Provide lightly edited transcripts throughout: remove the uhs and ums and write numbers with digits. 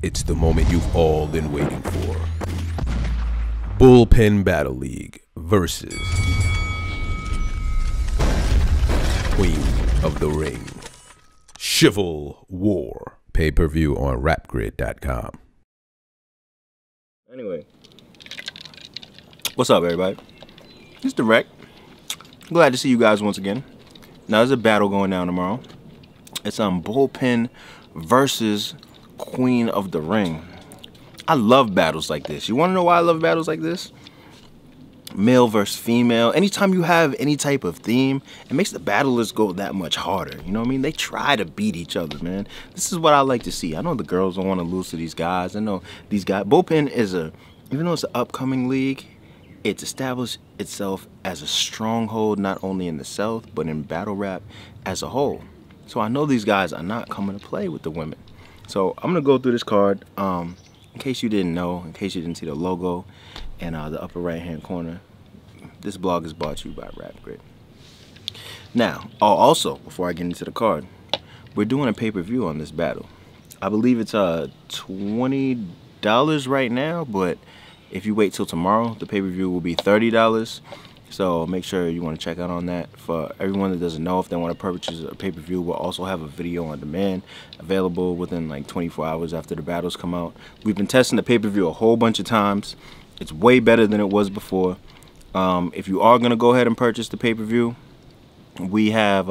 It's the moment you've all been waiting for. Bullpen Battle League versus Queen of the Ring. Chival War. Pay-per-view on rapgrid.com. Anyway, what's up, everybody? It's Direct. Glad to see you guys once again. Now, there's a battle going down tomorrow. It's Bullpen versus Queen of the Ring. I love battles like this. You want to know why I love battles like this? Male versus female. Anytime you have any type of theme, it makes the battlers go that much harder. You know what I mean? They try to beat each other, man. This is what I like to see. I know the girls don't want to lose to these guys. I know these guys. Bullpen is even though it's an upcoming league, it's established itself as a stronghold not only in the South, but in battle rap as a whole. So I know these guys are not coming to play with the women. So I'm gonna go through this card. In case you didn't know, in case you didn't see the logo in the upper right hand corner, this blog is brought to you by RapGrid. Now, also, before I get into the card, we're doing a pay-per-view on this battle. I believe it's $20 right now, but if you wait till tomorrow, the pay-per-view will be $30. So make sure you want to check out on that. For everyone that doesn't know, if they want to purchase a pay-per-view, we'll also have a video on demand available within like 24 hours after the battles come out. We've been testing the pay-per-view a whole bunch of times. It's way better than it was before. If you are going to go ahead and purchase the pay-per-view, we have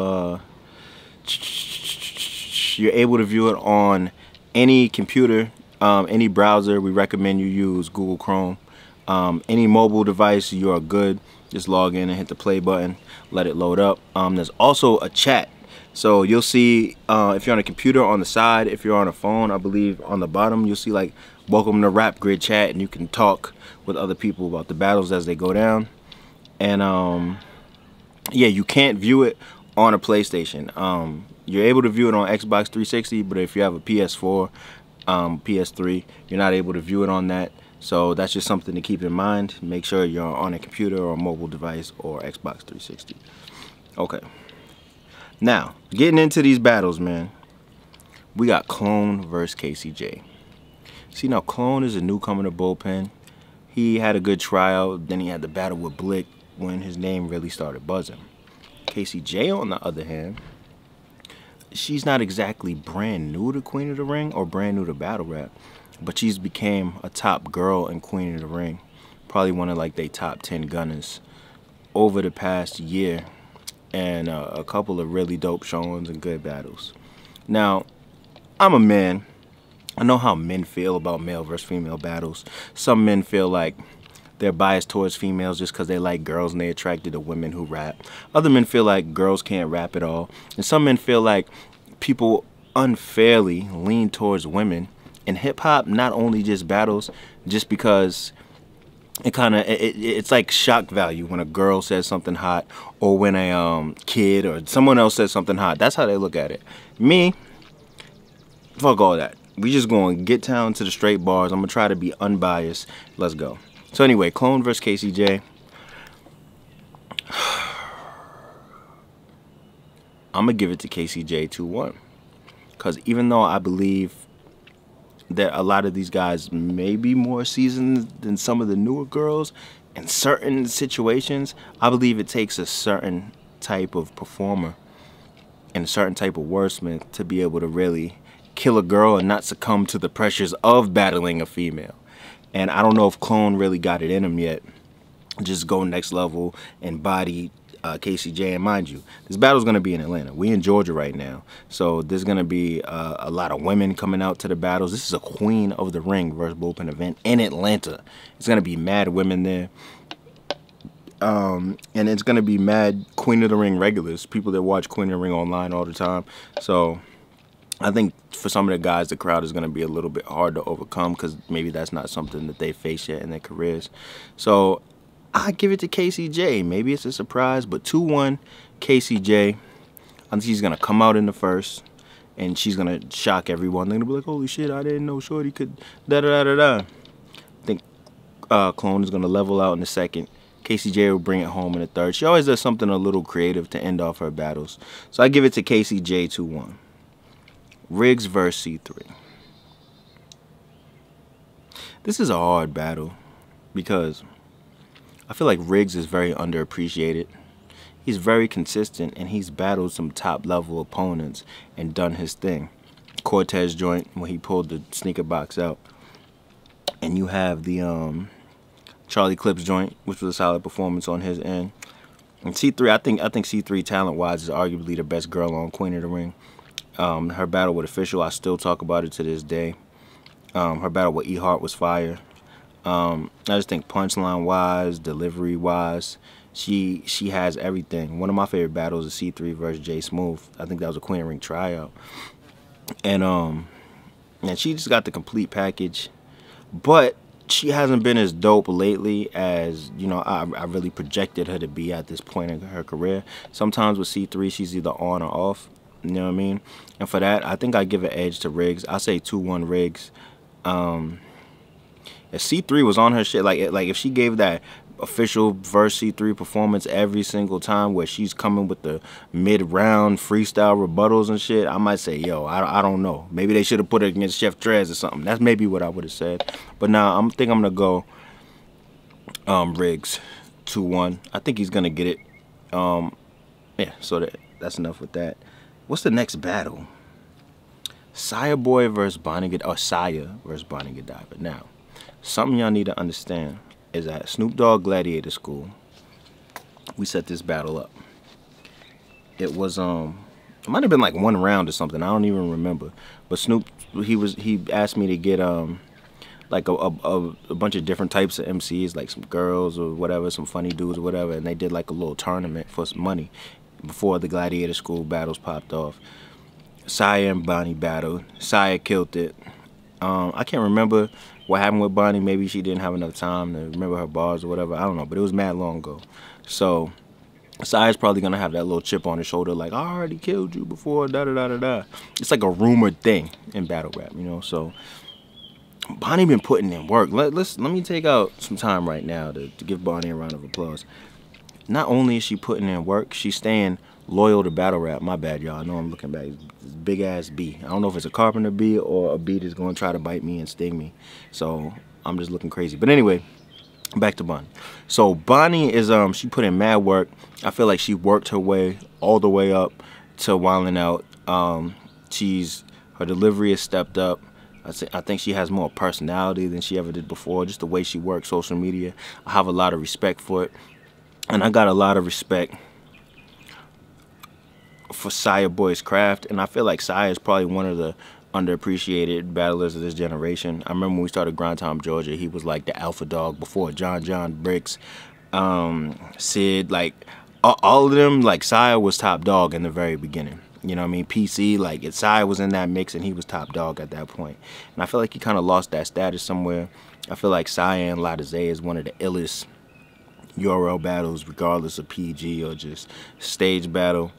you're able to view it on any computer, any browser. We recommend you use Google Chrome. Any mobile device, you are good. Just log in and hit the play button, let it load up. There's also a chat. So you'll see if you're on a computer on the side, if you're on a phone, I believe on the bottom, you'll see like welcome to RapGrid chat, and you can talk with other people about the battles as they go down. And yeah, you can't view it on a PlayStation. You're able to view it on Xbox 360, but if you have a PS4, PS3, you're not able to view it on that. So that's just something to keep in mind. Make sure you're on a computer or a mobile device or Xbox 360. Okay. Now, getting into these battles, man. We got Clone versus KCJ. See, now Clone is a newcomer to Bullpen. He had a good tryout. Then he had the battle with Blick when his name really started buzzing. KCJ, on the other hand, she's not exactly brand new to Queen of the Ring or brand new to battle rap, but she's became a top girl in Queen of the Ring. Probably one of like they top 10 gunners over the past year, and a couple of really dope showings and good battles. Now, I'm a man. I know how men feel about male versus female battles. Some men feel like they're biased towards females just because they like girls and they're attracted to women who rap. Other men feel like girls can't rap at all. And some men feel like people unfairly lean towards women in hip-hop, not only just battles, just because it's like shock value when a girl says something hot, or when a kid or someone else says something hot. That's how they look at it. Me, fuck all that. We just going to get down to the straight bars. I'm going to try to be unbiased. Let's go. So anyway, Clone versus KCJ. I'm going to give it to KCJ 2-1. Because even though I believe that a lot of these guys may be more seasoned than some of the newer girls, in certain situations, I believe it takes a certain type of performer and a certain type of wordsmith to be able to really kill a girl and not succumb to the pressures of battling a female. And I don't know if Clone really got it in him yet. Just go next level and body KCJ. And mind you, this battle's going to be in Atlanta. We in Georgia right now. So there's going to be a lot of women coming out to the battles. This is a Queen of the Ring versus Bullpen event in Atlanta. It's going to be mad women there. And it's going to be mad Queen of the Ring regulars, people that watch Queen of the Ring online all the time. So I think for some of the guys, the crowd is going to be a little bit hard to overcome because maybe that's not something that they face yet in their careers. So I give it to KCJ. Maybe it's a surprise, but 2-1 KCJ. I think she's going to come out in the first, and she's going to shock everyone. They're going to be like, holy shit, I didn't know Shorty could da-da-da-da-da. I think Clone is going to level out in the second. KCJ will bring it home in the third. She always does something a little creative to end off her battles. So I give it to KCJ 2-1. Riggz versus C3. This is a hard battle because I feel like Riggz is very underappreciated. He's very consistent, and he's battled some top-level opponents and done his thing. Cortez joint when he pulled the sneaker box out. And you have the Charlie Clips joint, which was a solid performance on his end. And C3, I think C3 talent-wise is arguably the best girl on Queen of the Ring. Her battle with Official, I still talk about it to this day. Her battle with E-Hart was fire. I just think punchline-wise, delivery-wise, she has everything. One of my favorite battles is C3 versus J Smooth. I think that was a Queen of the Ring tryout. And she just got the complete package. But she hasn't been as dope lately as, you know, I really projected her to be at this point in her career. Sometimes with C3, she's either on or off. You know what I mean? And for that, I think I give an edge to Riggz. I say 2-1 Riggz. If C3 was on her shit, like if she gave that Official versus C3 performance every single time where she's coming with the mid-round freestyle rebuttals and shit, I might say, yo, I don't know. Maybe they should have put it against Chef Trez or something. That's maybe what I would have said. But now I think I'm going to go Riggz 2-1. I think he's going to get it. Yeah, so that's enough with that. What's the next battle? Syah Boy versus Bonnie Godiva. Oh, Syah versus Bonnie Godiva. Now, something y'all need to understand is that Snoop Dogg Gladiator School, we set this battle up. It was it might have been like 1 round or something. I don't even remember. But Snoop, he asked me to get like a bunch of different types of MCs, like some girls or whatever, some funny dudes or whatever, and they did like a little tournament for some money before the Gladiator School battles popped off. Syah and Bonnie battled. Syah killed it. I can't remember what happened with Bonnie. Maybe she didn't have enough time to remember her bars or whatever. I don't know, but it was mad long ago. So Syah's probably gonna have that little chip on his shoulder, like, I already killed you before, da-da-da-da-da. It's like a rumored thing in battle rap, you know. So Bonnie been putting in work. Let me take out some time right now to give Bonnie a round of applause. Not only is she putting in work, she's staying loyal to battle rap. My bad, y'all. I know I'm looking back. It's big ass bee. I don't know if it's a carpenter bee or a bee that's going to try to bite me and sting me. So I'm just looking crazy. But anyway, back to Bonnie. So Bonnie is she put in mad work. I feel like she worked her way all the way up to Wildin' Out. Her delivery has stepped up. I think she has more personality than she ever did before. Just the way she works social media. I have a lot of respect for it. And I got a lot of respect for Syah Boy's craft, and I feel like Syah is probably one of the underappreciated battlers of this generation. I remember when we started Grind Time Georgia, he was like the alpha dog before John Bricks, Sid, like all of them. Like Syah was top dog in the very beginning. You know what I mean? PC, like Syah was in that mix and he was top dog at that point. And I feel like he kind of lost that status somewhere. I feel like Syah and Latazay is one of the illest URL battles, regardless of PG or just stage battle.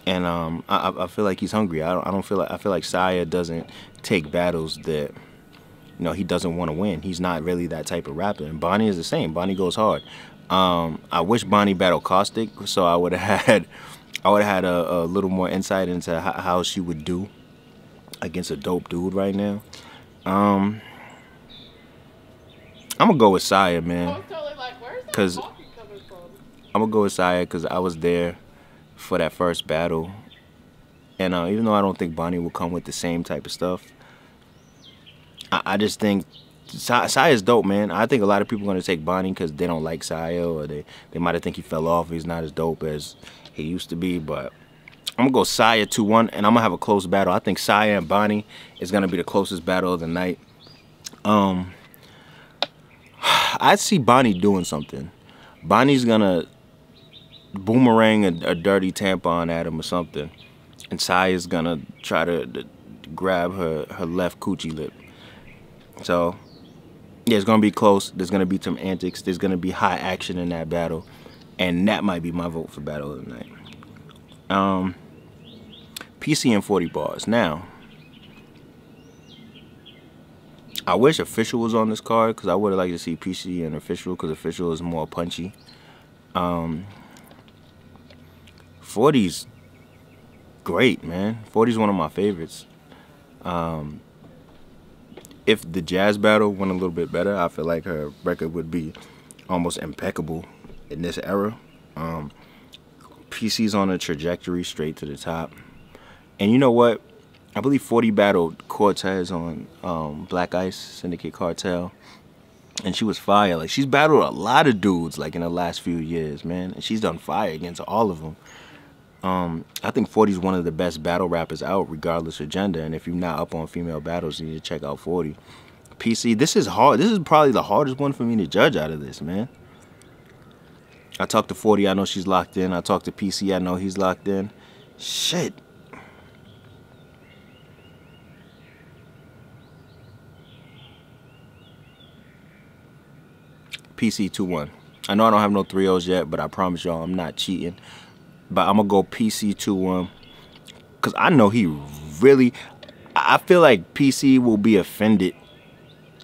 And I feel like he's hungry. I feel like Syah doesn't take battles that, you know, he doesn't want to win. He's not really that type of rapper. And Bonnie is the same. Bonnie goes hard. I wish Bonnie battled Caustic, so I would have had a little more insight into how she would do against a dope dude right now. I'm gonna go with Syah, man. Cause I'm gonna go with Syah because I was there for that first battle, and even though I don't think Bonnie will come with the same type of stuff, I just think Syah is dope, man. I think a lot of people are gonna take Bonnie because they don't like Syah, or they might have think he fell off. He's not as dope as he used to be. But I'm gonna go Syah 2-1, and I'm gonna have a close battle. I think Syah and Bonnie is gonna be the closest battle of the night. I see Bonnie doing something. Bonnie's gonna boomerang a dirty tampon at him or something, and Syah's gonna try to grab her left coochie lip. So yeah, it's gonna be close. There's gonna be some antics. There's gonna be high action in that battle, and that might be my vote for battle of the night. PC and 40 bars. Now, I wish Official was on this card because I would have liked to see PC and Official because Official is more punchy. 40's great, man. 40's one of my favorites. if the Jazz battle went a little bit better, I feel like her record would be almost impeccable in this era. PC's on a trajectory straight to the top. And you know what? I believe 40 battled Cortez on Black Ice Syndicate Cartel. And she was fire. Like, she's battled a lot of dudes, like, in the last few years, man. And she's done fire against all of them. I think 40 is one of the best battle rappers out, regardless of gender. And if you're not up on female battles, you need to check out 40. PC, this is hard. This is probably the hardest one for me to judge out of this, man. I talked to 40, I know she's locked in. I talked to PC, I know he's locked in. Shit. PC 2-1. I know I don't have no 3-0s yet, but I promise y'all I'm not cheating. But I'm going to go PC 2-1. Because I know he really... I feel like PC will be offended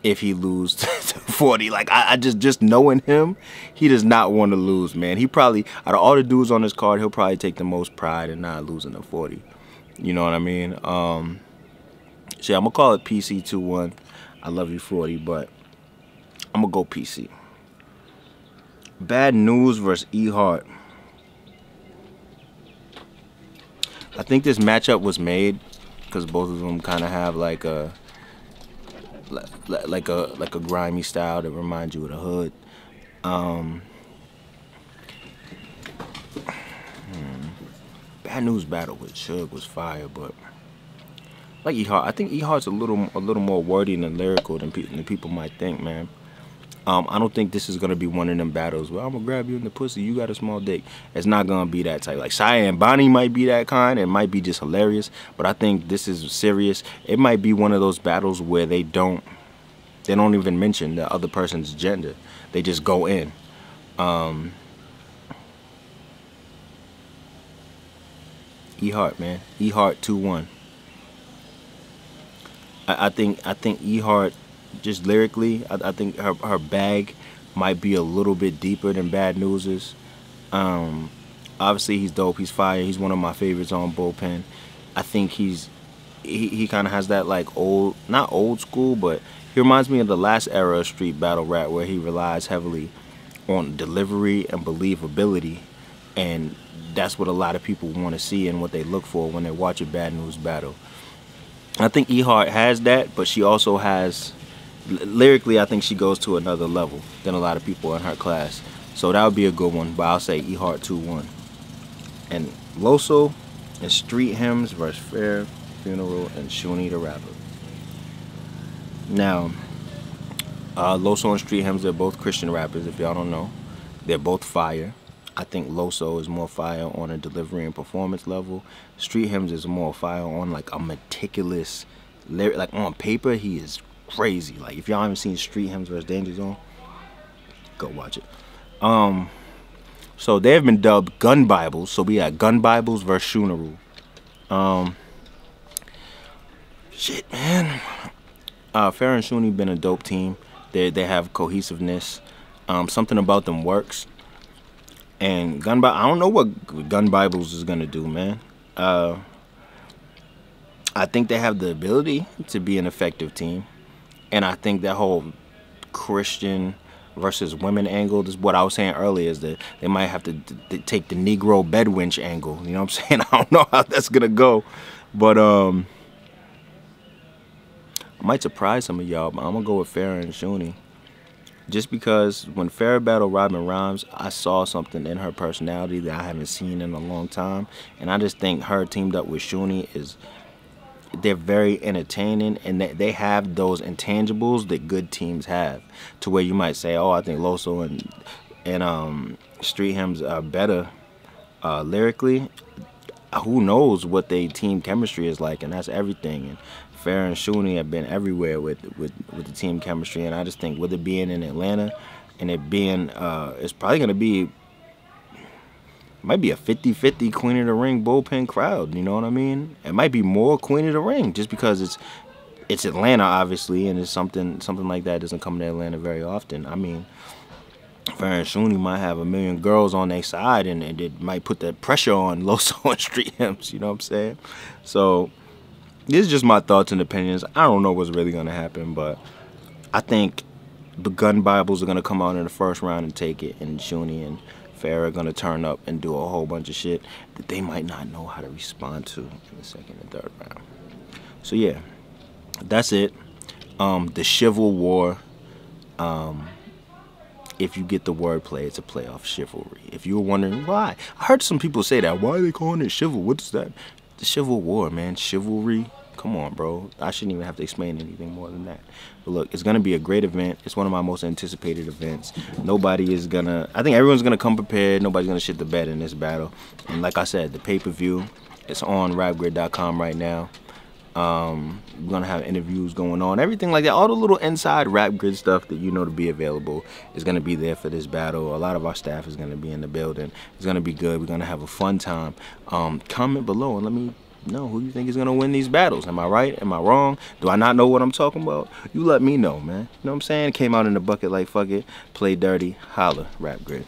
if he loses to 40. Like, I just knowing him, he does not want to lose, man. He probably, out of all the dudes on this card, he'll probably take the most pride in not losing to 40. You know what I mean? So yeah, I'm going to call it PC 2-1. I love you, 40, but I'm going to go PC. Bad Newz versus E-Hart. I think this matchup was made because both of them kind of have like a grimy style that reminds you of the hood. Bad Newz battle with Suge was fire, but like E-Hart, I think E-Hart's a little more wordy and lyrical than people might think, man. I don't think this is gonna be one of them battles where I'm gonna grab you in the pussy, you got a small dick. It's not gonna be that type. Like Syah and Bonnie might be that kind, it might be just hilarious, but I think this is serious. It might be one of those battles where they don't even mention the other person's gender. They just go in. E-Hart, man. E-Hart 2-1. I think E-Hart, just lyrically, I think her bag might be a little bit deeper than Bad Newz's. Obviously he's dope, he's fire, he's one of my favorites on Bullpen. I think he kind of has that like not old school, but he reminds me of the last era of street battle rap where he relies heavily on delivery and believability, and that's what a lot of people want to see and what they look for when they watch a Bad Newz battle. I think E-Hart has that, but she also has... Lyrically, I think she goes to another level than a lot of people in her class. So that would be a good one, but I'll say E-Hart 2-1. And Loso and Street Hymns versus Fair Funeral and Shooney the Rapper. Now, Loso and Street Hymns, they're both Christian rappers, if y'all don't know. They're both fire. I think Loso is more fire on a delivery and performance level. Street Hymns is more fire on like a meticulous lyric. Like on paper, he is crazy. Like if y'all haven't seen Street Hymns vs Danger Zone, go watch it. So they have been dubbed Gun Bibles. So we got Gun Bibles versus Shooney. Shit, man. Phara and Shooney been a dope team. They have cohesiveness. Something about them works. And I don't know what Gun Bibles is gonna do, man. I think they have the ability to be an effective team. And I think that whole Christian versus women angle, this is what I was saying earlier, is that they might have to take the Negro bedwench angle. You know what I'm saying? I don't know how that's going to go. But I might surprise some of y'all, but I'm going to go with Phara and Shooney. Just because when Phara battled Robin Rhymes, I saw something in her personality that I haven't seen in a long time. And I just think her teamed up with Shooney they're very entertaining, and they have those intangibles that good teams have, to where you might say, oh, I think Loso and Street Hymns are better lyrically. Who knows what their team chemistry is like, and that's everything. And Phara and Shooney have been everywhere with the team chemistry, and I just think with it being in Atlanta and it being it's probably gonna be, might be a 50-50 Queen of the Ring Bullpen crowd, you know what I mean? It might be more Queen of the Ring just because it's Atlanta, obviously, and it's something like that doesn't come to Atlanta very often. I mean, Phara and Shooney might have a million girls on their side, and it might put that pressure on Loso and Street Hymns, you know what I'm saying? So this is just my thoughts and opinions. I don't know what's really gonna happen, but I think the gun Bibles are gonna come out in the first round and take it, and Shooney and Phara are gonna turn up and do a whole bunch of shit that they might not know how to respond to in the second and third round. So yeah, that's it. The Chival War. If you get the wordplay, it's a play off chivalry. If you were wondering why, I heard some people say that. Why are they calling it chival? What is that? The Civil War, man. Chivalry. Come on, bro. I shouldn't even have to explain anything more than that. But look, it's gonna be a great event. It's one of my most anticipated events. Nobody is gonna. I think everyone's gonna come prepared. Nobody's gonna shit the bed in this battle. And like I said, the pay-per-view, it's on rapgrid.com right now. We're gonna have interviews going on, everything like that. All the little inside Rap Grid stuff that you know to be available is gonna be there for this battle. A lot of our staff is gonna be in the building. It's gonna be good. We're gonna have a fun time. Comment below and let me know who you think is gonna win these battles. Am I right? Am I wrong? Do I not know what I'm talking about? You let me know, man. You know what I'm saying? It came out in the bucket like fuck it. Play dirty. Holla, Rap Grid.